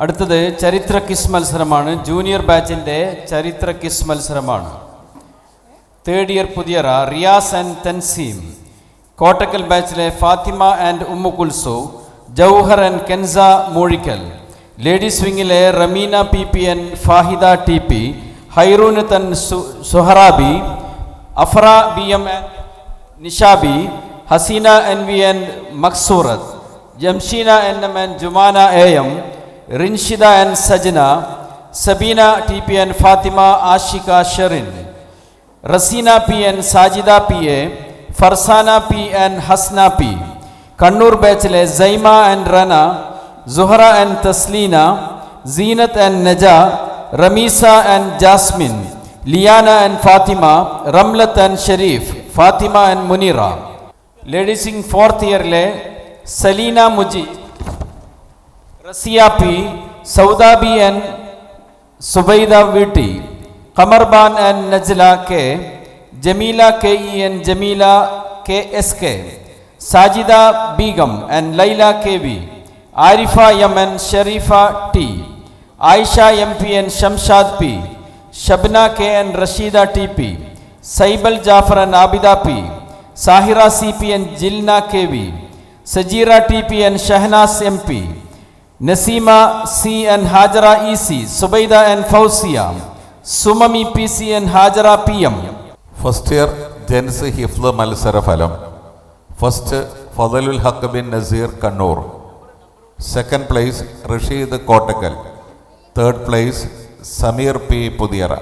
അടുത്തത് ചരിത്ര ക്വിസ് മത്സരമാണ്. ജൂനിയർ ബാച്ചിൻ്റെ ചരിത്ര ക്വിസ് മത്സരമാണ്. Third year Puthiyara Riyas and Thanseem, Kottakkal ബാച്ചിലെ Fathima and Ummu Kulsu, Jouhar and Kensa Moozhikkal, ladies വിങ്ങിലെ Rameena P P and Fahida T P, ഹൈറൂനത്തൻ Suharabi, Afra B M Nishabi, Haseena N V and Maksoorath, Jamsheena N M and Jumana A M, Rinshida and Sajana, Sabeena T P and Fathima Ashika Sherin, Raseena P and Sajida P A, Farsana P and Hasna P. Kannur ബാച്ചിലെ Saima and Rana, Suhara and Thasleena, Seenath and Naja, Ramees and Jasmin, Liyana and Fathima, Ramlath and Shareef, Fathima and Muneera. Ladies wing fourth ഇയറിലെ Saleena Muji, Raziya P, Sauda B and Subaida Veetti, Khamarban and Najla K, Jameela K E and Jameela K S K, Sajida Begum and Laila K V, Arifa M and Shareefa T, Ayisha M P and Shamshad P, Shabna K and Rasheeda T P, Saibal Jafar and Abida P, Sahira C P and Jilna K V, Sajeera T P and Shahanas M P, Naseema C and Hajara E C, Subaida and Fousiya, Sumami P C and Hajara P M. First year gents ഹിഫ്ള് മത്സരഫലം. First Fadlul Haq bin Naseer Kannur, second place Rasheed Kottakkal, third place Sameer P Puthiyara.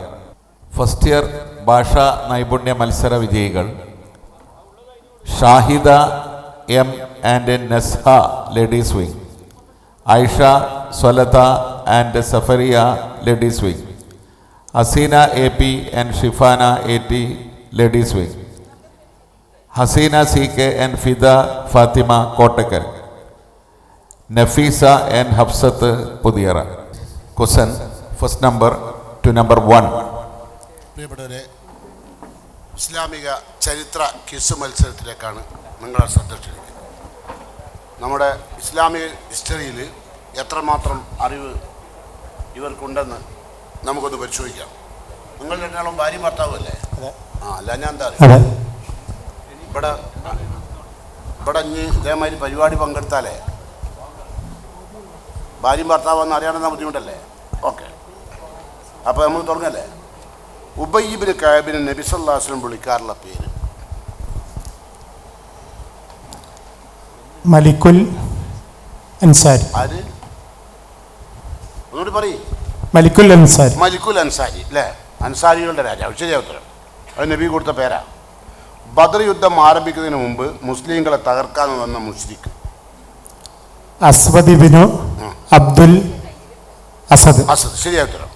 First year ഭാഷാ നൈപുണ്യ മത്സര വിജയികൾ Shahida M and Nazha ladies wing, Ayisha Swalatha and Safariya ladies wing, Haseena A P and Shifana A T ladies wing, Haseena C K and Fida Fathima Kottakkal, Nafeesa and Hafsath Puthiyara. Question first number to number 1. പ്രിയപ്പെട്ടവരെ, ഇസ്ലാമിക ചരിത്ര quiz മത്സരത്തിലേക്കാണ് നിങ്ങളെ ശ്രദ്ധ ക്ഷണിക്കുന്നത്. നമ്മുടെ ഇസ്ലാമിക ഹിസ്റ്ററിയിൽ എത്രമാത്രം അറിവ് ഇവർക്കുണ്ടെന്ന് നമുക്കൊന്ന് പരിശോധിക്കാം. നിങ്ങൾ രണ്ടാളും ഭാര്യ ഭർത്താവല്ലേ? അല്ല, ഞാൻ എന്താ അറിയാം, ഇവിടെ ഇനി ഇതേമാതിരി പരിപാടി പങ്കെടുത്താലേ ഭാര്യയും ഭർത്താവെന്ന് അറിയാണെന്ന ബുദ്ധിമുട്ടല്ലേ? ഓക്കെ, അപ്പോൾ നമുക്ക് തുടങ്ങല്ലേ. ഉബയ്യ് ഇബ്നു കഅബിന് നബി സല്ലല്ലാഹു അലൈഹി വസല്ലം വിളിക്കാറുള്ള പേര് മലിക്കുൽ അൻസാരി. ആര്? ഒന്നുകൂടി പറയും. മലിക്കുൽ അൻസാരി. മലിക്കുൽ അൻസാരി അല്ലേ? അൻസാരികളുടെ രാജാവ്. ശരിയാ ഉത്തരം. അത് നബി കൊടുത്ത പേരാ. ബദർ യുദ്ധം ആരംഭിക്കുന്നതിന് മുമ്പ് മുസ്ലിങ്ങളെ തകർക്കാൻ വന്ന മുശ്രിക്ക് അസ്വദ് ഇബ്നു അബ്ദുൽ അസദ്. അസദ്. ശരിയാ ഉത്തരം.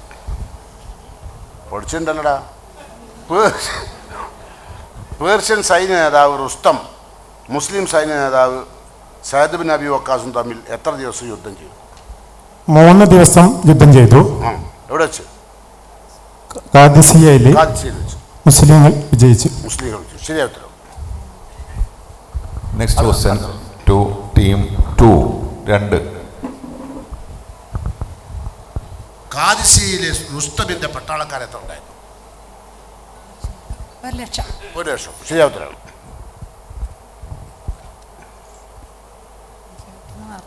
പഠിച്ചിട്ടുണ്ടല്ലടാ. പേർഷ്യൻ സൈന്യ നേതാവ് റുസ്തം മുസ്ലിം സൈന്യ നേതാവ് സഅദ് ബിൻ അബി വക്കാസും തമ്മിൽ എത്ര ദിവസം യുദ്ധം ചെയ്തു? 3 ദിവസം യുദ്ധം ചെയ്തു. എവിടെ വെച്ച്? ഖാദിസിയയിൽ വെച്ച് മുസ്ലിങ്ങൾ വിജയിച്ചു. ശരിയാ ഉത്തരം. Next question to team 2. 2. ഖാദിസിയയിലെ റുസ്തമിന്റെ പട്ടാളക്കാർ എത്ര ഉണ്ടായിരുന്നു? 1,00,000. ശരിയാ ഉത്തരം.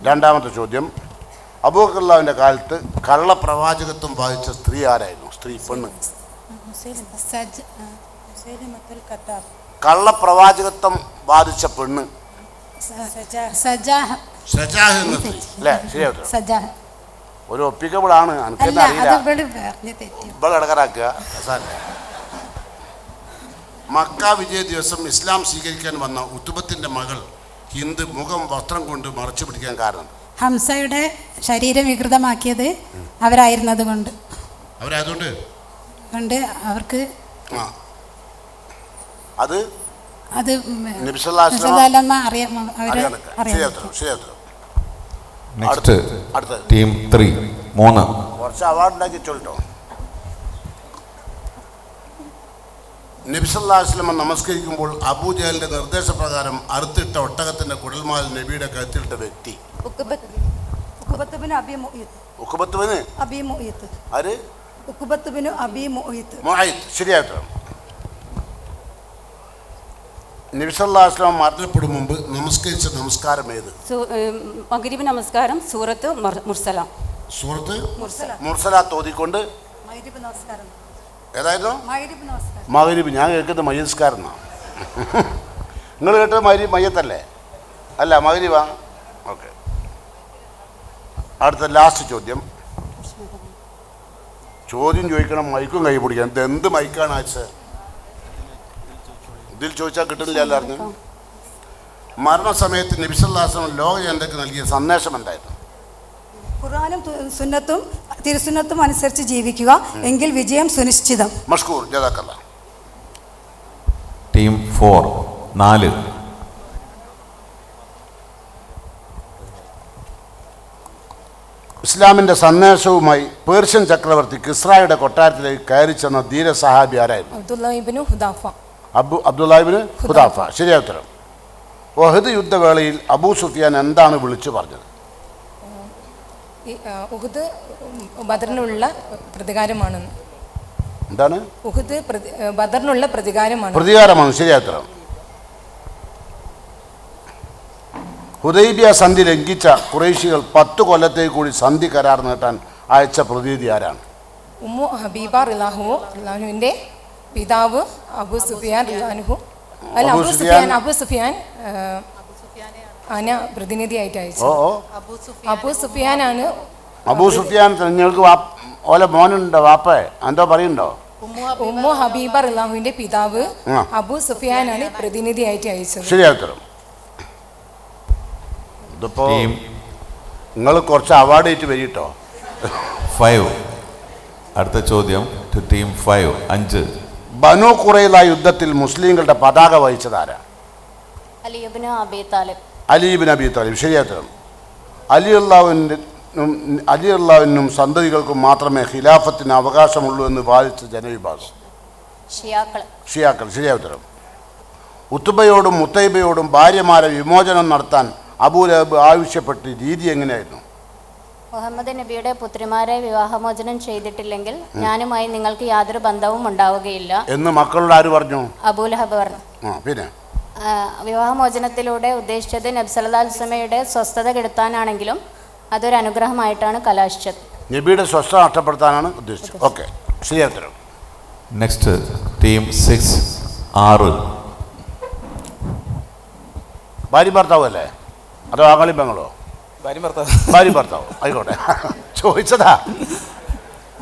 രണ്ടാമത്തെ ചോദ്യം, അബൂബക്കറിന്റെ കാലത്ത് കള്ളപ്രവാചകത്വം ബാധിച്ച സ്ത്രീ ആരായിരുന്നു? സ്ത്രീ, പെണ്ണ്. കള്ളപ്രവാചകത്വം ബാധിച്ച പെണ്ണ് സജാഹ് എന്ന സ്ത്രീ അല്ലേ? ശരിയാ ഉത്തരം. ഒരു ഒപ്പിക്കബിളാണ്. കിടക്കാറാക്കുക. മക്ക വിജയ ദിവസം ഇസ്ലാം സ്വീകരിക്കാൻ വന്ന ഉത്തുബത്തിന്റെ മകൾ ഹിന്ദ് മുഖം വസ്ത്രം കൊണ്ട് മറച്ചു പിടിക്കാൻ കാരണം? ഹംസയുടെ ശരീരം വികൃതമാക്കിയത് അവരായിരുന്നത് കൊണ്ട്. അവർക്ക് അത് അറിയാം. ടീം 3. 3. കുറച്ച് അവാർഡ് ഉണ്ടാക്കി ചോട്ടോ. നബി സല്ലല്ലാഹു അലൈഹി വസല്ലം നമസ്കരിക്കുമ്പോൾ അബൂജഹലിന്റെ നിർദ്ദേശപ്രകാരം അറുത്തിട്ട ഒട്ടകത്തിന്റെ കുടൽമാൽ നബിയുടെ കഴുത്തിലിട്ട വ്യക്തി ഉഖബത്തുബിന് അബി മുഈത്ത്. ആര്? ഉഖബത്തുബിന് അബി മുഈത്ത്. മുഈത്ത്. ശരിയായ ഉത്തരം. നബി സല്ലല്ലാഹു അലൈഹി വസല്ലം മരണപ്പെടും മുമ്പ് നമസ്കരിച്ച നമസ്കാരം ഏത്? മഗ്രിബ് നമസ്കാരം സൂറത്ത് മുർസല. സൂറത്ത് മുർസലാത്ത് ഓതിക്കൊണ്ട് മഗ്രിബ് നമസ്കാരം. ഏതായിരുന്നു? മഗ്രിബ് നമസ്കാരം. മഗ്രിബ്. ഞാൻ കേൾക്കുന്നത് മയ്യസ്കാരെന്നാണ്. നിങ്ങൾ കേട്ടത് മയ്യത്തല്ലേ? അല്ല, മഗ്രിബാ. ഓക്കെ. അടുത്ത ലാസ്റ്റ് ചോദ്യം. ചോദ്യം ചോദിക്കണം, മൈക്കും കൈ പിടിക്കണം. ഇത് എന്ത് മൈക്കാണ് അയച്ചത്? ഇതിൽ ചോദിച്ചാൽ കിട്ടുന്നില്ല. എല്ലാവരും മരണസമയത്ത് നബി സല്ലല്ലാഹു അലൈഹി വസല്ലം ലോക ജനതയ്ക്ക് നൽകിയ സന്ദേശം എന്തായിരുന്നു? ഖുർആനും സുന്നത്തും തിരുസുന്നത്തും അനുസരിച്ച് ജീവിക്കുക, എങ്കിൽ വിജയം സുനിശ്ചിതം. മഷ്കൂർ. ജസാക്കല്ലാഹ്. ടീം 4 4. ഇസ്ലാമിൻ്റെ സന്ദേശവുമായി പേർഷ്യൻ ചക്രവർത്തി കിസ്രായുടെ കൊട്ടാരത്തിലേക്ക് കയറി ചെന്ന ധീര സഹാബി ആരായിരുന്നു? അബ്ദുല്ലാഹിബ്നു ഹുദാഫ. ശരിയായ ഉത്തരം. ഉഹദ് യുദ്ധവേളയിൽ അബൂ സുഫിയാൻ എന്താണ് വിളിച്ചു പറഞ്ഞത്? ഉഹദ് ബദറിനുള്ള പ്രതികാരമാണ്. എന്താണ്? ഉഹദ് ബദറിനുള്ള പ്രതികാരമാണ്. പ്രതികാരമാണ്. ശരിയായ ഉത്തരം. ഹുദൈബിയ സന്ധി ലംഘിച്ച ഖുറൈശികൾ 10 കൊല്ലത്തേക്ക് കൂടി സന്ധി കരാർ നീട്ടാൻ അയച്ച പ്രതിനിധി ആരാണ്? ഉമ്മു ഹബീബ റളിയല്ലാഹുവിന്റെ പിതാവ് അബൂ സുഫിയാൻ റളിയല്ലാഹു. അല്ല, അബൂ സുഫിയാൻ പ്രതിനിധിയായിട്ട് അയച്ചു. അബൂ സുഫിയാനാണ്. അബൂ സുഫിയാൻ നിങ്ങൾക്ക് ഓലെ മോനുണ്ടോ? വാപ്പേ എന്തോ പറയുന്നുണ്ടോ? ഉമ്മു ഹബീബ റളിയല്ലാഹുവിന്റെ പിതാവ് അബൂ സുഫിയാനാണ് പ്രതിനിധിയായിട്ട് അയച്ചത്. ശരിയായ ഉത്തരം. ഇതിപ്പോ നിങ്ങൾ കുറച്ച് അവാർഡ് ആയിട്ട് വരിട്ടോ. 5. അടുത്ത ചോദ്യം ടു ടീം 5 5. ബനു ഖുറൈള യുദ്ധത്തിൽ മുസ്ലിങ്ങളുടെ പതാക വഹിച്ചത് ആരാ? അലി ഇബ്നു അബീ താലിബ്. അലി ഇബ്നു അബീ താലിബ്. ശരിയായ ഉത്തരം. അലി അള്ളാഹുവിനും സന്തതികൾക്കും മാത്രമേ ഖിലാഫത്തിന് അവകാശമുള്ളൂ എന്ന് വാദിച്ച ജനവിഭാഗം ഷിയാക്കൾ. ശരിയായ ഉത്തരം. ഉത്തുബയോടും മുത്തൈബയോടും ഭാര്യമാരെ വിമോചനം നടത്താൻ അബൂലഹബ് ആവശ്യപ്പെട്ട രീതി എങ്ങനെയായിരുന്നു? മുഹമ്മദ് നബിയുടെ പുത്രിമാരെ വിവാഹമോചനം ചെയ്തിട്ടില്ലെങ്കിൽ ഞാനുമായി നിങ്ങൾക്ക് യാതൊരു ബന്ധവും ഉണ്ടാവുകയില്ല എന്ന് മക്കളോട് ആര് പറഞ്ഞു? അബൂലഹബ് പറഞ്ഞു. പിന്നെ വിവാഹമോചനത്തിലൂടെ ഉദ്ദേശിച്ചത് നബി സല്ലല്ലാഹു അലൈഹി വസല്ലമയുടെ സ്വസ്ഥത കെടുത്താനാണെങ്കിലും അതൊരു അനുഗ്രഹമായിട്ടാണ് കലാശിച്ചത്. നബിയുടെ സ്വസ്ഥത നഷ്ടപ്പെടുത്താനാണ് ഉദ്ദേശിച്ചത്. ഓക്കെ. ശരിയായ ഉത്തരം. Next team 6 6. ഭാര്യ ഭർത്താവ് അല്ലേ? അതോ ആങ്ങളി പെങ്ങളോ? ഭാര്യ ഭർത്താവ്. ആയിക്കോട്ടെ. ചോദിച്ചതാ.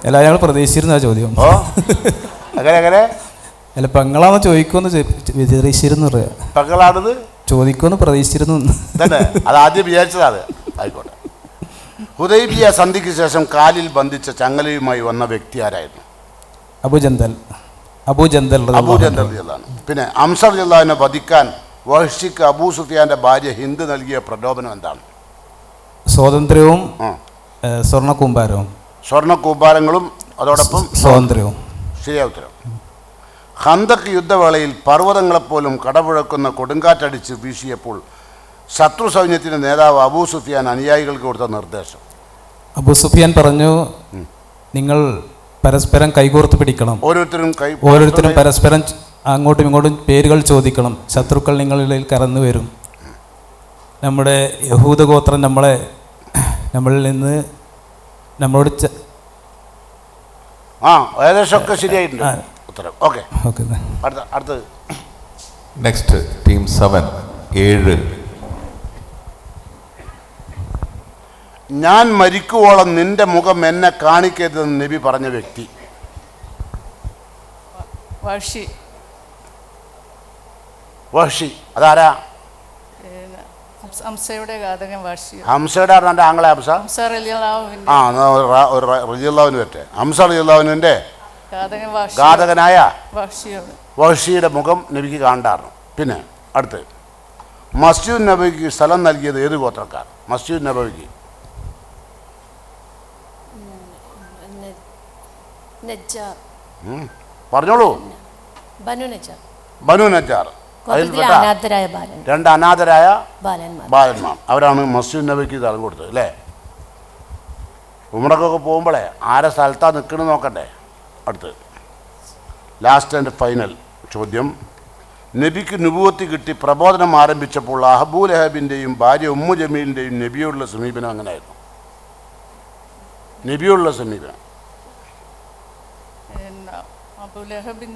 അല്ല, ഞങ്ങൾ പ്രതീക്ഷിച്ചിരുന്ന ചോദ്യം. ഓ, അങ്ങനെ അല്ല, പെങ്ങളാന്ന് ചോദിക്കുമെന്ന് പ്രതീക്ഷിച്ചിരുന്നു. പെങ്ങളാണത് ചോദിക്കുമെന്ന് പ്രതീക്ഷിച്ചിരുന്നു. തന്നെ അത് ആദ്യം വിചാരിച്ചതാ. അത് ആയിക്കോട്ടെ. ഹുദൈബിയ സന്ധിക്ക് ശേഷം കാലിൽ ബന്ധിച്ച ചങ്ങലയുമായി വന്ന വ്യക്തി ആരായിരുന്നു? അബൂജന്തൽ. പിന്നെ അംസർ റളിയല്ലാഹുവിനെ വധിക്കാൻ വഹ്ഷിക്ക് അബൂ സുഫിയാന്റെ ഭാര്യ ഹിന്ദ് നൽകിയ പ്രലോഭനം എന്താണ്? സ്വാതന്ത്ര്യവും സ്വർണ്ണക്കൂമ്പാരങ്ങളും അതോടൊപ്പം സ്വാതന്ത്ര്യവും. ശരിയായ ഉത്തരം. ഖന്തഖ് യുദ്ധവേളയിൽ പർവ്വതങ്ങളെപ്പോലും കടപുഴക്കുന്ന കൊടുങ്കാറ്റടിച്ച് വീശിയപ്പോൾ ശത്രു സൈന്യത്തിൻ്റെ നേതാവ് അബൂ സുഫിയാൻ അനുയായികൾക്ക് കൊടുത്ത നിർദ്ദേശം? അബൂ സുഫിയാൻ പറഞ്ഞു, നിങ്ങൾ പരസ്പരം കൈകോർത്ത് പിടിക്കണം. ഓരോരുത്തരും പരസ്പരം അങ്ങോട്ടും ഇങ്ങോട്ടും പേരുകൾ ചോദിക്കണം. ശത്രുക്കൾ നിങ്ങളിൽ കടന്നു വരും. നമ്മുടെ യഹൂദ ഗോത്രം നമ്മളിൽ നിന്ന് നമ്മളോട് ഏകദേശമൊക്കെ ശരിയായിട്ടുണ്ട് ഉത്തരം. ഓക്കെ. അടുത്ത നെക്സ്റ്റ് ടീം 7 7. ഞാൻ മരിക്കുവോളം നിന്റെ മുഖം എന്നെ കാണിക്കരുതെന്ന് നബി പറഞ്ഞ വ്യക്തി? വഹ്ഷി. അതാരാ? ഹംസയുടെ ഘാതകൻ വഹ്ഷി. ഹംസയുടെ ആരുടെ ആങ്ങളെ? ഹംസ റളിയല്ലാഹുവിന് പറ്റേ. ഹംസ റളിയല്ലാഹുവിന്റെ ഘാതകനായ വഹ്ഷിയുടെ മുഖം നബിക്ക് കാണാറുണ്ട്. പിന്നെ അടുത്ത് മസ്ജിദ് നബവിക്ക് സ്ഥലം നൽകിയത് ഏത് ഗോത്രക്കാർ? മസ്ജിദ് നബവിക്ക് പറഞ്ഞോളൂ. ബനു നജ്ജാർ. രണ്ട് അനാഥരായ ബാലന്മാർ. അവരാണ് മസ്ജിദ് നബവിക്ക് സ്ഥലം കൊടുത്തത് അല്ലേ? ഉംറക്കൊക്കെ പോകുമ്പോഴേ ആരെ സ്ഥലത്താണ് നിൽക്കണമെന്ന് നോക്കണ്ടേ. അടുത്ത് ലാസ്റ്റ് ആൻഡ് ഫൈനൽ ചോദ്യം. നബിക്ക് നുബുവത്ത് കിട്ടി പ്രബോധനം ആരംഭിച്ചപ്പോൾ അബൂ ലഹബിൻ്റെയും ഭാര്യ ഉമ്മു ജമീലിൻ്റെയും നബിയോടുള്ള സമീപനം അങ്ങനെയായിരുന്നു. നബിയോടുള്ള സമീപനം. അബൂലഹബിൻ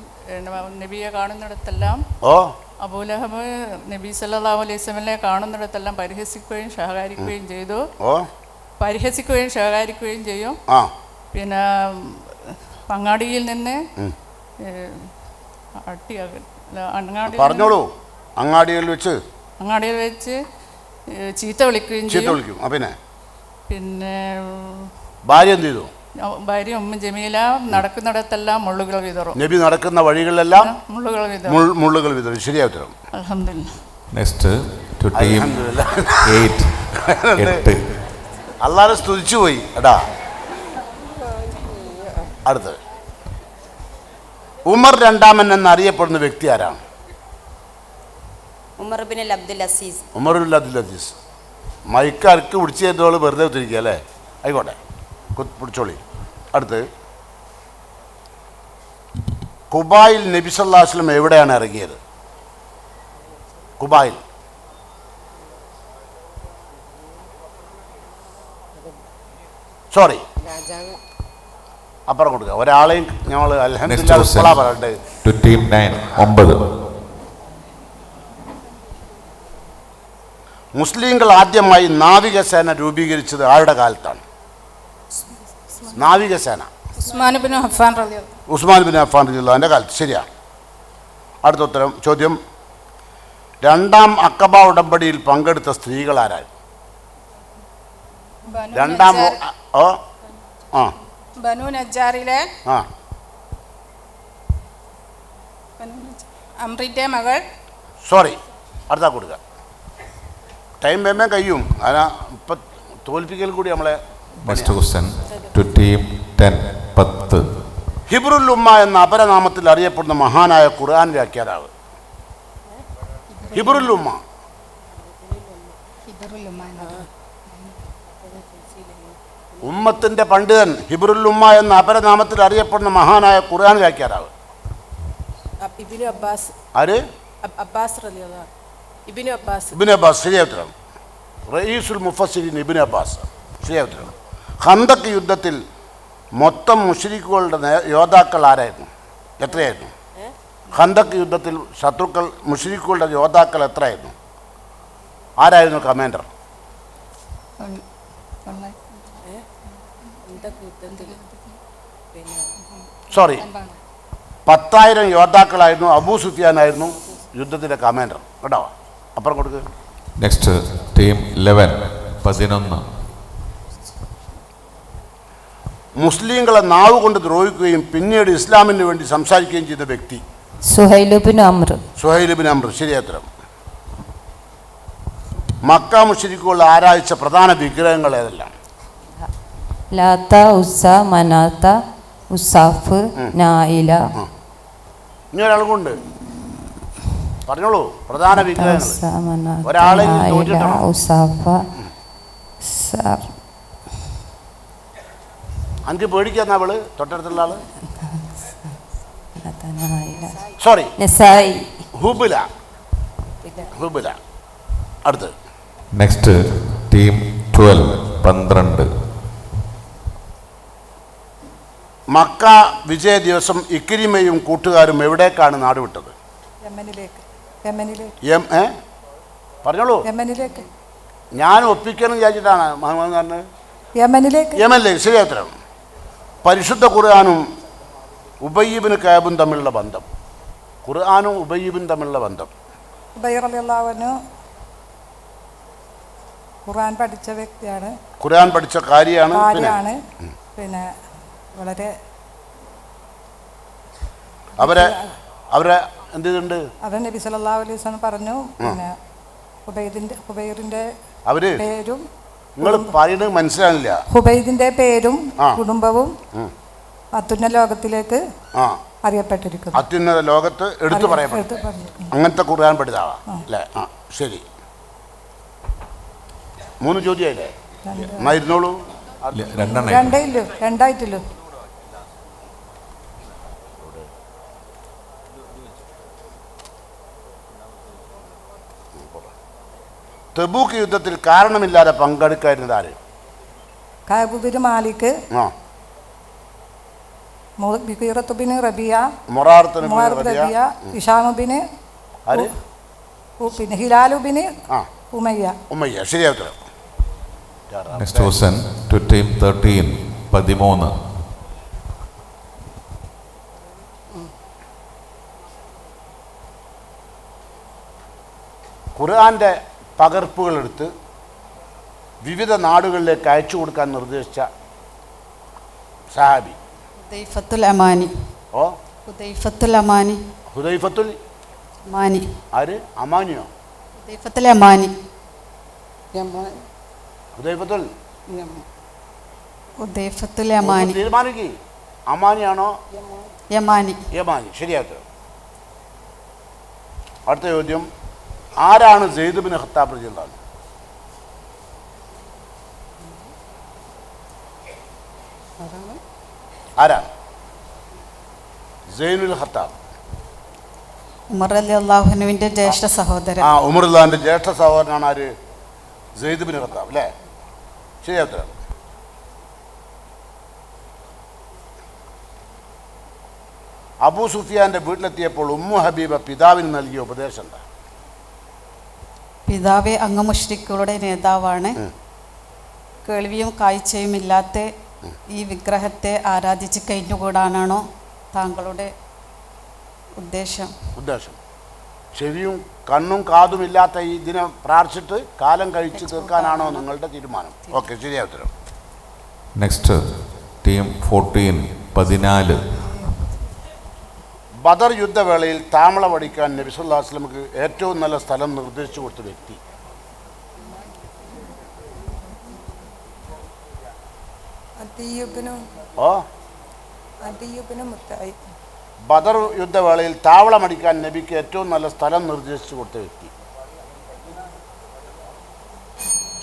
നബിയെ കാണുന്നിടത്തെല്ലാം അബൂലഹബ് നബി സല്ലല്ലാഹു അലൈഹി വസല്ലമയെ കാണുന്നിടത്തെല്ലാം പരിഹസിക്കുകയും ശകാരിക്കുകയും ചെയ്തു. പരിഹസിക്കുകയും ശകാരിക്കുകയും ചെയ്യും. പിന്നെ അങ്ങാടിയിൽ നിന്ന് പറഞ്ഞോളൂ. അങ്ങാടിയിൽ വെച്ച് ചീത്ത വിളിക്കുകയും ചെയ്യും. പിന്നെ ഭാര്യ എന്ത് ചെയ്തു? ഭാര്യ ഉമ്മ ജമീല നടക്കുന്നിടത്തെല്ലാം മുള്ളുകൾ വിതറും. നബി നടക്കുന്ന വഴികളിലെല്ലാം മുള്ളുകൾ വിതറും. ശരിയായ ഉത്തരം. അൽഹംദുലില്ലാഹ്. Next to team 8. അല്ലാഹുവെ സ്തുതിച്ചു പോയി എടാ. അടുത്ത് ഉമർ രണ്ടാമൻ എന്നറിയപ്പെടുന്ന വ്യക്തി ആരാണ്? Umar bin Abdul Aziz. Umar bin Abdul Aziz. മൈക്കാർക്ക് പിടിച്ചു ചെയ്തോള് വെറുതെ തിരിക്കുക അല്ലേ? ആയിക്കോട്ടെ, പിടിച്ചോളി. അടുത്ത് ഖുബായിൽ നബി സല്ലല്ലാഹു അലൈഹി വസല്ലം എവിടെയാണ് ഇറങ്ങിയത്? ഖുബായിൽ. സോറി, അപ്പുറം കൊടുക്കുക. ഒരാളെയും ഞങ്ങൾ അൽഹംദുലില്ലാഹ് പറയട്ടെ. 9. മുസ്ലിങ്ങൾ ആദ്യമായി നാവികസേന രൂപീകരിച്ചത് ആരുടെ കാലത്താണ്? നാവികസേന ഉസ്മാൻ ബിൻ അഫ്ഫാൻ റളിയല്ലാഹുവിന്റെ കാലത്ത്. ശരിയാണ്. അടുത്ത ഉത്തരം ചോദ്യം. രണ്ടാം അക്കബ ഉടമ്പടിയിൽ പങ്കെടുത്ത സ്ത്രീകൾ ആരായിരുന്നു? രണ്ടാം ബനു നജ്ജാറിലെ അമ്രിന്റെ മകൾ. സോറി, അടുത്താ കൊടുക്കുക. ടൈം വേമേ കഴിയും. അതിനാ ഇപ്പം തോൽപ്പിക്കൽ കൂടി നമ്മളെ. Next question to team 10. ഹിബ്രുൽ ഉമ്മ എന്ന അപരനാമത്തിൽ അറിയപ്പെടുന്ന മഹാനായ ഖുർആൻ വ്യാഖ്യാതാവ്? ഹിബ്രുൽ ഉമ്മ. ഉമ്മത്തിന്റെ പണ്ഡിതൻ ഹിബ്രുൽ ഉമ്മ എന്ന അപരനാമത്തിൽ അറിയപ്പെടുന്ന മഹാനായ ഖുർആൻ വ്യാഖ്യാതാവ്? ആര്? Ibn Abbas. ശരിയായ ഉത്തരം. റഈസുൽ മുഫസ്സിരീൻ ഇബ്നു അബ്ബാസ്. ശരിയായ ഉത്തരം. ഖന്തക്ക് യുദ്ധത്തിൽ മൊത്തം മുശ്രിക്കുകളുടെ യോദ്ധാക്കൾ ആരായിരുന്നു? എത്രയായിരുന്നു? ഖന്തക്ക് യുദ്ധത്തിൽ ശത്രുക്കൾ മുശ്രിക്കുകളുടെ യോദ്ധാക്കൾ എത്രയായിരുന്നു? ആരായിരുന്നു കമാൻഡർ? സോറി, 10,000 യോദ്ധാക്കളായിരുന്നു. അബൂ സുഫിയാൻ ആയിരുന്നു യുദ്ധത്തിൻ്റെ കമാൻഡർ. കേട്ടോ, അപ്പുറം കൊടുക്കുക. Next team 11. മുസ്ലിങ്ങളെ നാവ് കൊണ്ട് ദ്രോഹിക്കുകയും പിന്നീട് ഇസ്ലാമിന് വേണ്ടി സംസാരിക്കുകയും ചെയ്ത വ്യക്തി? Suhail bin Amr. ശരിയായ ഉത്തരം. മക്ക മുശ്രിക്കുകൾ ആരാധിച്ച പ്രധാന വിഗ്രഹങ്ങൾ ഏതെല്ലാം? ലാത്ത, ഉസ്സ, മനാത്ത, ഉസാഫ്, നായില. ഇനി ഒരാൾക്കുണ്ട്, പറഞ്ഞോളൂ. പ്രധാന വിഗ്രഹങ്ങൾ ഒരാളെ അനക്ക് പേടിക്കാന്ന അവള് തൊട്ടടുത്തുള്ള ആള്? സോറി, ഹുബുല. അടുത്ത് നെക്സ്റ്റ് ടീം 12. മക്ക വിജയ ദിവസം ഇക്രിമയും കൂട്ടുകാരും എവിടേക്കാണ് നാടുവിട്ടത്? പറഞ്ഞോളൂ. ഞാൻ ഒപ്പിക്കണം വിചാരിച്ചിട്ടാണ് മുഹമ്മദ്. യമനിലേക്ക്. ശരിയായ ഉത്തരം. പരിശുദ്ധ ഖുർആനും ഉബയ്യിബ്നു കഅബും തമ്മിലുള്ള ബന്ധം? ഖുർആനും ഉബയ്യിബും തമ്മിലുള്ള ബന്ധം? ഖുർആൻ പഠിച്ച വ്യക്തിയാണ്. ഖുർആൻ പഠിച്ച കാര്യമാണ്. പിന്നെ വളരെ അവരെ എന്ത് ചെയ്തിട്ടുണ്ട്? അവൻ നബി സല്ലല്ലാഹു അലൈഹി വസല്ലം പറഞ്ഞു. പിന്നെ ഹുബൈറിന്റെ പേരും നിങ്ങൾ പറയുന്നത് മനസ്സിലാവില്ല. ഹുബൈദിന്റെ പേരും കുടുംബവും അത്യുന്നത ലോകത്തിലേക്ക് അറിയപ്പെട്ടിരിക്കുന്നു. അത്യുന്നത ലോകത്ത് എടുത്തു പറയപ്പെട്ടു. അങ്ങനത്തെ ഖുർആൻ പഠിതാവാ അല്ലേ? ശരി. 3 ചോദ്യമായില്ലേ? എന്നാ ഇരുന്നോളൂ. രണ്ടായിട്ടില്ലോ. തബൂക്ക് യുദ്ധത്തിൽ കാരണമില്ലാതെ പങ്കെടുക്കായിരുന്നത് ആര്? കഅബ് ബിൻ മാലിക്, ബിഖീറത്ത് bin Rabia, Murarat Rabia, Hisham bin പിന്നെ ഹിലാലു ബിൻ ഉമയ്യ. ശരിയായ ഉത്തരം. Next question to team 13 13. ഖുർആന്റെ പകർപ്പുകളെടുത്ത് വിവിധ നാടുകളിലേക്ക് അയച്ചു കൊടുക്കാൻ നിർദ്ദേശിച്ച സഹാബി? ഹുദൈഫത്തുൽ അമാനി. ഓ, ഹുദൈഫത്തുൽ അമാനി. ഹുദൈഫത്തുൽ അമാനി. ആര്? അമാനിയോ? ഹുദൈഫത്തുൽ അമാനി. ഹുദൈഫത്തുൽ ഹുദൈഫത്തുൽ അമാനി. തീരുമാനിക്ക്. അമാനിയാണോ യമാനി? യമാനി. ശരിയായിട്ട്. അടുത്ത ചോദ്യം, ആരാണ് സെയ്ദ് ബിൻ ഖത്താബ് റളിയല്ലാഹു അൻഹു? ആരാണ് സൈനുൽ ഖത്താബ്? ഉമർ റളിയല്ലാഹു അൻഹുവിന്റെ ജ്യേഷ്ഠ സഹോദരൻ. ഉമർ റളിയല്ലാഹുവിന്റെ ജ്യേഷ്ഠ സഹോദരനാണ് ആര്? സെയ്ദ് ബിൻ ഖത്താബ് അല്ലേ? ശരിയായ ഉത്തരം. അബൂ സുഫിയാന്റെ വീട്ടിലെത്തിയപ്പോൾ ഉമ്മു ഹബീബ പിതാവിന് നൽകിയ ഉപദേശം എന്താ? പിതാവെ, അങ്ങ് മുശ്രിക്കുകളുടെ നേതാവാണ്. കേൾവിയും കാഴ്ചയും ഇല്ലാത്ത ഈ വിഗ്രഹത്തെ ആരാധിച്ച് കഴിഞ്ഞുകൂടാനാണോ താങ്കളുടെ ഉദ്ദേശം? ചെവിയും കണ്ണും കാതും ഇല്ലാത്ത ഈ ഇതിനെ പ്രാർത്ഥിച്ചിട്ട് കാലം കഴിച്ചു തീർക്കാനാണോ നിങ്ങളുടെ തീരുമാനം? ഓക്കെ, ശരിയായ ഉത്തരം. Next team 14 14. ബദർ യുദ്ധവേളയിൽ താമള വടിക്കാൻ നബി സല്ലല്ലാഹു അലൈഹി വസല്ലമക്ക് ഏറ്റവും നല്ല സ്ഥലം നിർദ്ദേശിച്ചു കൊടുത്ത വ്യക്തി? ബദർ യുദ്ധവേളയിൽ താവളമടിക്കാൻ നബിക്ക് ഏറ്റവും നല്ല സ്ഥലം നിർദ്ദേശിച്ചു കൊടുത്ത വ്യക്തി?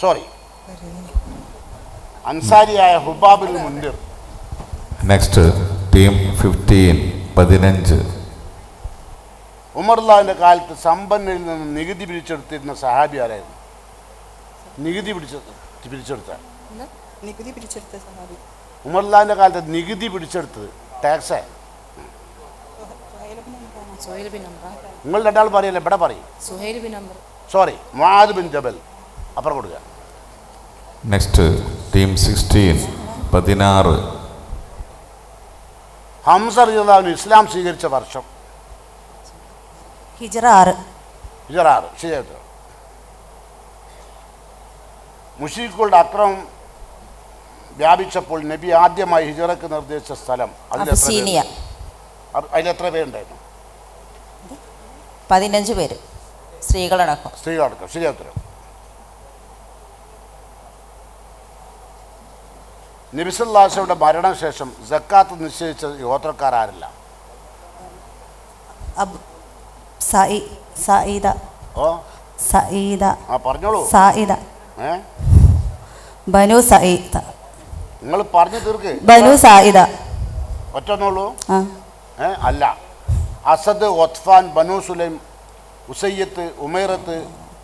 സോറി, അൻസാരിയായ ഹുബാബുൽ മുൻദിർ. Next team 15 15. ഉമറുല്ലാഹിന്റെ കാലത്ത് സമ്പന്നരിൽ നിന്ന് നികുതി പിരിച്ചെടുത്തിരുന്ന സഹാബി ആരായിരുന്നു? നികുതി പിരിച്ചെടുത്ത ഉമറുല്ലാഹിന്റെ കാലത്ത് നികുതി പിടിച്ചെടുത്തത് ടാക്സ്? നിങ്ങൾ രണ്ടാൾ പറയല്ലേ, ഇവിടെ പറയും. സോറി, മുആദ് ബിൻ ജബൽ. അപ്പുറം കൊടുക്കുക. Next team 16 16. ഹംസ റളിയല്ലാഹു അൻഹു ഇസ്ലാം സ്വീകരിച്ച വർഷം? ഹിജ്റ 6. ഹിജ്റ 6. ശരിയായിട്ട്. മുശ്രിക്കുകളുടെ അക്രമം വ്യാപിച്ചപ്പോൾ നബി ആദ്യമായി ഹിജ്റക്ക് നിർദ്ദേശിച്ച സ്ഥലം? അതിലെത്ര പേരുണ്ടായിരുന്നു? 15 പേര്, സ്ത്രീകളടക്കം. ശരിയാ ഉത്തരം. നബി സല്ലല്ലാഹു അലൈഹി വസല്ലമയുടെ മരണശേഷം സക്കാത്ത് നിശ്ചയിച്ച ഗോത്രക്കാർ ആരല്ല? പറഞ്ഞോളൂ. ബനു സഈദ. നിങ്ങൾ പറഞ്ഞു തീർക്ക്. ബനു സഈദ. ഒറ്റൊന്നുള്ളൂ? അല്ല. അസദ്, ഒത്ഫാൻ, ബനു സുലൈം, ഉസയ്യത്ത്, ഉമൈറത്ത്,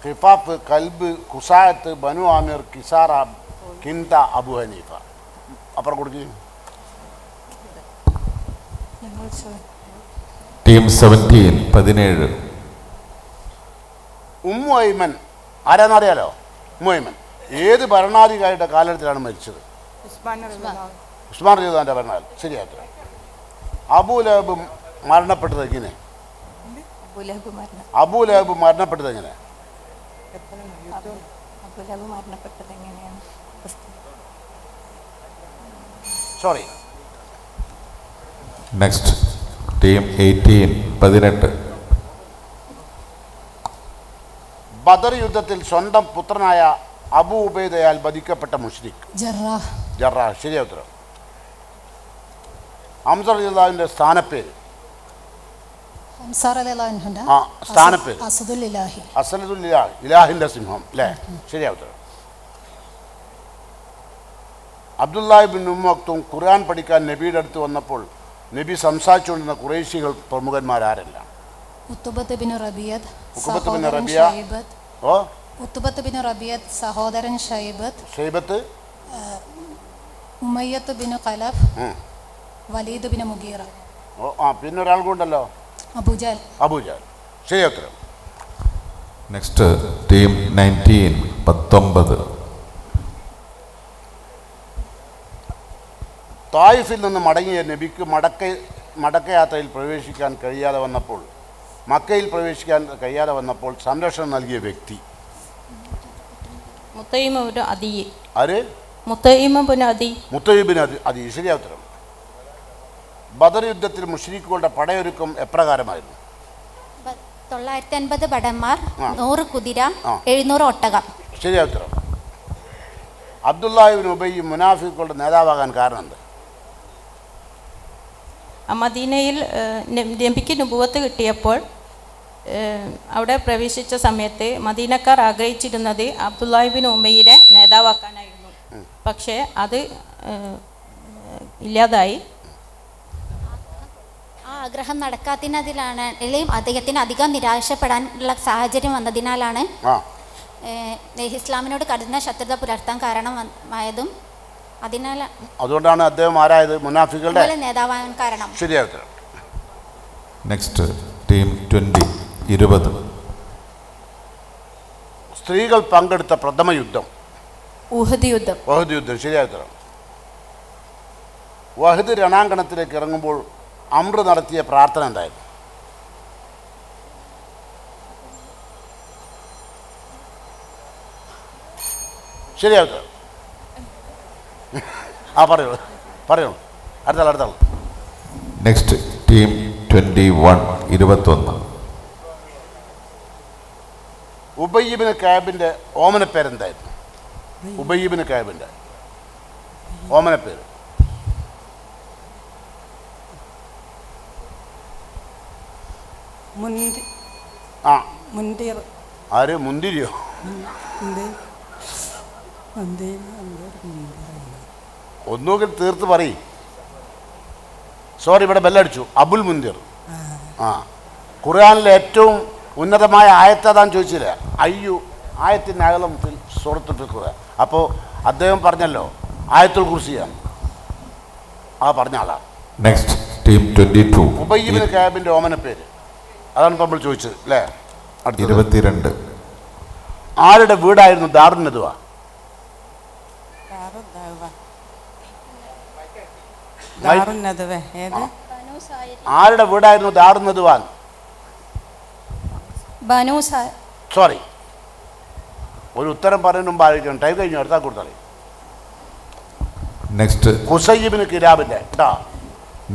ഖിഫാഫ്, കൽബ്, ഖുസായത്ത്, ബനു ആമിർ, കിസാറ, കിന്ത, അബു ഹനീഫ. അപ്പുറം കൊടുക്കുകയും. ടീം 17 17. ഉമ്മു ഐമൻ ആരാന്നറിയാലോ? ഉമ്മു ഐമൻ ഏത് ഭരണാധികാരിയുടെ കാലഘട്ടത്തിലാണ് മരിച്ചത്? ഉസ്മാൻ റളിയല്ലാഹുവിന്റെ ഭരണകാലം. ശരിയായിട്ട്. അബൂലഹബ് മരണപ്പെട്ടത് എങ്ങനെ? അബൂലഹബ് മരണപ്പെട്ടത് എങ്ങനെ? സോറി. Next team 18 18. ബദർ യുദ്ധത്തിൽ സ്വന്തം പുത്രനായ അബൂ ഉബൈദയാൽ വധിക്കപ്പെട്ട മുശ്രിക്? ജറാഹ്. ശരിയായ ഉത്തരം. ഹംസ റളിയല്ലാഹുവിന്റെ സ്ഥാനപ്പേര്? സ്ഥാനപ്പേര് അസദുൽ ഇലാഹിന്റെ സിംഹം അല്ലേ? ശരിയായ ഉത്തരം. അബ്ദുല്ലാഹിബിൻ ഉമ്മക്തും ഖുർആൻ പഠിക്കാൻ നബിയുടെ അടുത്ത് വന്നപ്പോൾ നബി സംസാരിച്ചുകൊണ്ടിരുന്ന ഖുറൈശികൾ പ്രമുഖന്മാരാരെല്ലാം? Utbath bin Rabiath, Uqbath bin സഹോദരൻ റബിയ. ഷൈബത്ത്. ഓ ഉത്തുബത്ത് ബിൻ റബിയത്ത്, സഹോദരൻ Shaibath. Shaibath. Umayyath bin Khalaf, Waleed bin Mugheera. ഓ പിന്നെ ഒരാൾ കൊണ്ടല്ലോ, അബൂജാൽ. അബൂജാൽ. ശരി ഉത്തരം. Next team 19. തായിഫിൽ നിന്ന് മടങ്ങിയ നബിക്ക് മടക്കയാത്രയിൽ പ്രവേശിക്കാൻ കഴിയാതെ വന്നപ്പോൾ, മക്കയിൽ പ്രവേശിക്കാൻ കഴിയാതെ വന്നപ്പോൾ സംരക്ഷണം നൽകിയ വ്യക്തി മുത്തയ്യിബിൻ അദി. ശരിയാ ഉത്തരം. ബദർ യുദ്ധത്തിൽ മുശ്രിക്കുകളുടെ പടയൊരുക്കം എപ്രകാരമായിരുന്നു? 950 ഭടന്മാർ, 100 കുതിര, 700 ഒട്ടകം. ശരിയാ ഉത്തരം. അബ്ദുല്ലാഹിബ്നു ഉബയ്യ് മുനാഫിക്കുകളുടെ നേതാവാകാൻ കാരണം എന്ത്? മദീനയിൽ നബിക്ക് നുബുവത്ത് കിട്ടിയപ്പോൾ അവിടെ പ്രവേശിച്ച സമയത്ത് മദീനക്കാർ ആഗ്രഹിച്ചിരുന്നത് അബ്ദുല്ലാഹിബിൻ ഉബയ്യിനെ നേതാവാക്കാനായിരുന്നു. പക്ഷേ അത് ഇല്ലാതായി. ആ ആഗ്രഹം നടക്കാത്തതിനാണ് അദ്ദേഹത്തിന് അധികം നിരാശപ്പെടാനുള്ള സാഹചര്യം വന്നതിനാലാണ് ഇസ്ലാമിനോട് കടുത്ത ശത്രുത പുലർത്താൻ കാരണമായതും അതുകൊണ്ടാണ് അദ്ദേഹം ആരായത്? മുനാഫിക്കുകളുടെ നേതാവാകാൻ കാരണം. ശരിയായ ഉത്തരം. Next team 20. സ്ത്രീകൾ പങ്കെടുത്ത പ്രഥമ യുദ്ധം? ഉഹദ് യുദ്ധം. വഹദ് യുദ്ധം. ശരിയായ ഉത്തരം. വഹദ് രണാങ്കണത്തിലേക്ക് ഇറങ്ങുമ്പോൾ അംർ നടത്തിയ പ്രാർത്ഥന എന്തായിരുന്നു? ശരിയാ ഉത്തരം. പറയൂ. അടുത്താൾ. Next team 21. ഉബയ്യിബ്നു കഅബിന്റെ ഓമനപ്പേരെന്തായിരുന്നു? ഉബയ്യിബ്നു കഅബിന്റെ ഓമനപ്പേര്? ആര്? മുന്തിരിയോ? ഒന്നുകിൽ തീർത്ത് പറയും. സോറി, ഇവിടെ ബെല്ലടിച്ചു. അബുൽ മുന്തിർ. ഖുർആനിലെ ഏറ്റവും ഉന്നതമായ ആയത്താതാന്ന് ചോദിച്ചില്ല. ആയത്തിൻ്റെ അകലം സൂറത്തുൽ ഖുർആൻ. അപ്പോൾ അദ്ദേഹം പറഞ്ഞല്ലോ ആയത്തുൽ കുർസിയാണ്. പറഞ്ഞ ആളാണ്. Next team 22. ഉബയ്യിബ്നു കഅബിന്റെ ഓമനപ്പേര് അതാണ് ഇപ്പോൾ നമ്മൾ ചോദിച്ചത് അല്ലേ? 22. ആരുടെ വീടായിരുന്നു ദാറുൻ നദ്വ? ആരുടെ വീടായിരുന്നു ദാറുൻ നദ്വ? സോറി, ഒരു ഉത്തരം പറയുന്ന മുമ്പ് ആയിരിക്കണം. ടൈം കഴിഞ്ഞു. അടുത്താൽ കൊടുത്താളി. നെക്സ്റ്റ് ഖുസൈബിന് കിരാബിന്റെ.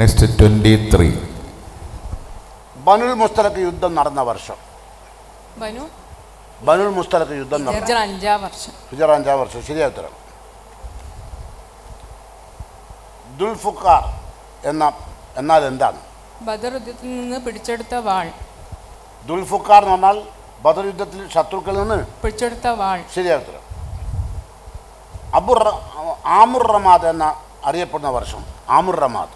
നെക്സ്റ്റ് 23. ബനുൽ മുസ്തലഖ് യുദ്ധം നടന്ന വർഷം? ബനുൽ മുസ്തലഖ് യുദ്ധം നടന്ന ഹിജറ 5-ാം വർഷം. ശരിയായ ഉത്തരം. ദുൽഫുഖാർ എന്നാൽ എന്താണ്? ബദർ യുദ്ധത്തിൽ നിന്ന് പിടിച്ചെടുത്ത വാൾ. ദുൽഫുഖാർ എന്ന് പറഞ്ഞാൽ ബദർ യുദ്ധത്തിൽ ശത്രുക്കളിൽ നിന്ന് പിടിച്ചെടുത്ത വാൾ. ശരിയായ ഉത്തരം. ആമുർ റമാദ് എന്ന അറിയപ്പെടുന്ന വർഷം? ആമുർ റമാദ്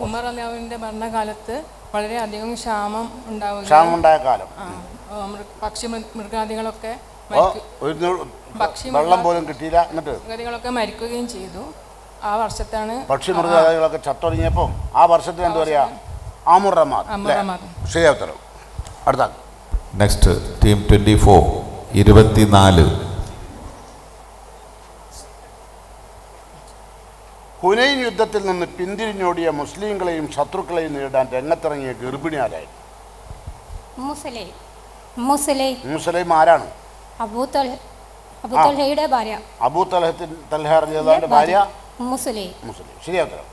ഉമർ അലിയുടെ ഭരണകാലത്ത് വളരെയധികം ക്ഷാമം ഉണ്ടായ കാലം. പക്ഷി മൃഗാദികളൊക്കെ വെള്ളം പോലും കിട്ടിയില്ല. എന്നിട്ട് മൃഗാദികളൊക്കെ മരിക്കുകയും ചെയ്തു. ആ വർഷത്താണ് പക്ഷി മൃഗാദികളൊക്കെ ചത്തൊടുങ്ങിയപ്പോൾ ആ വർഷത്തിന് എന്താ പറയാ? ആമുർ റമാദ്. ശരിയായ ഉത്തരം. അടുത്ത നെക്സ്റ്റ് ടീം 24. 24. ഹുനൈൻ യുദ്ധത്തിൽ നിന്ന് പിന്തിരിഞ്ഞോടിയ മുസ്ലിങ്ങളെയും ശത്രുക്കളെയും നേരിടാൻ രംഗത്തിറങ്ങിയ ഗർഭിണി ആരായിരുന്നു? മുസ്ലിം ആരാണ്? അബൂ തൽഹയുടെ ഭാര്യ. അബൂ തൽഹ റളിയല്ലാഹുവിന്റെ ഭാര്യ മുസ്ലിം. ശരിയാ ഉത്തരം.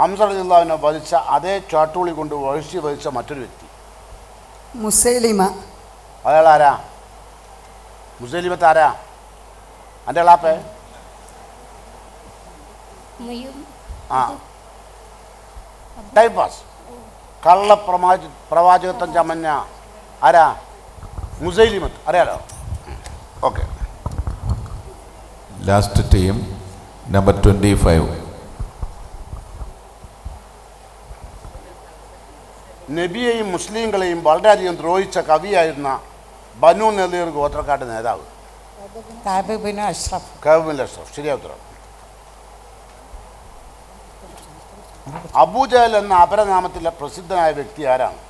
ഹംസ റളിയല്ലാഹുവിനെ വധിച്ച അതേ ചാട്ടുളി കൊണ്ട് വഹിച്ച് വധിച്ച മറ്റൊരു വ്യക്തി? മുസൈലിമ. അയാൾ ആരാ? മുസൈലിമത്ത് ആരാ? എൻ്റെ ആളാപ്പേ? Time pass. പ്രവാചകത്വം ചമഞ്ഞ ആരാ? മുസൈലിമത്ത്. അറിയാലോ? ഓക്കെ. Last team Number 25. നബിയെയും മുസ്ലിങ്ങളെയും വളരെയധികം ദ്രോഹിച്ച കവിയായിരുന്ന ബനു നദീർ ഗോത്രക്കാരുടെ നേതാവ് cab bin Ashraf. Kaab bin Ashraf, ശരിയായ ഉത്തരം. അബൂജഹൽ എന്ന അപരനാമത്തിൽ പ്രസിദ്ധനായ വ്യക്തി ആരാണ്?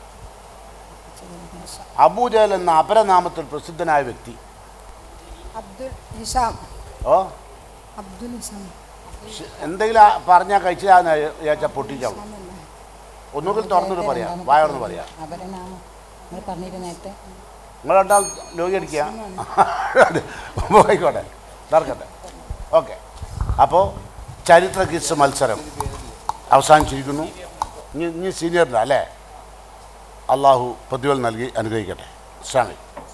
അബൂജഹൽ എന്ന അപരനാമത്തിൽ പ്രസിദ്ധനായ വ്യക്തി. അബ്ദുൽ ഹിഷാം. ഓ, അബ്ദുൽ ഹിഷാം. എന്തെങ്കിലും പറഞ്ഞാൽ കഴിച്ചാൽ വിചാരിച്ചാൽ പൊട്ടിച്ചാവും. ഒന്നുകിൽ തുറന്നിട്ട് പറയാം, വായോർന്ന് പറയാം. നിങ്ങൾ രണ്ടാൾ ലോകി അടിക്കുക. ആയിക്കോട്ടെ, നടക്കട്ടെ. ഓക്കെ, അപ്പോൾ ചരിത്ര ക്വിസ് മത്സരം അവസാനിച്ചിരിക്കുന്നു. ഇനി സീനിയറില്ല അല്ലേ? അള്ളാഹു പ്രതിഫലം നൽകി അനുഗ്രഹിക്കട്ടെ. അസ്സലാമു അലൈക്കും.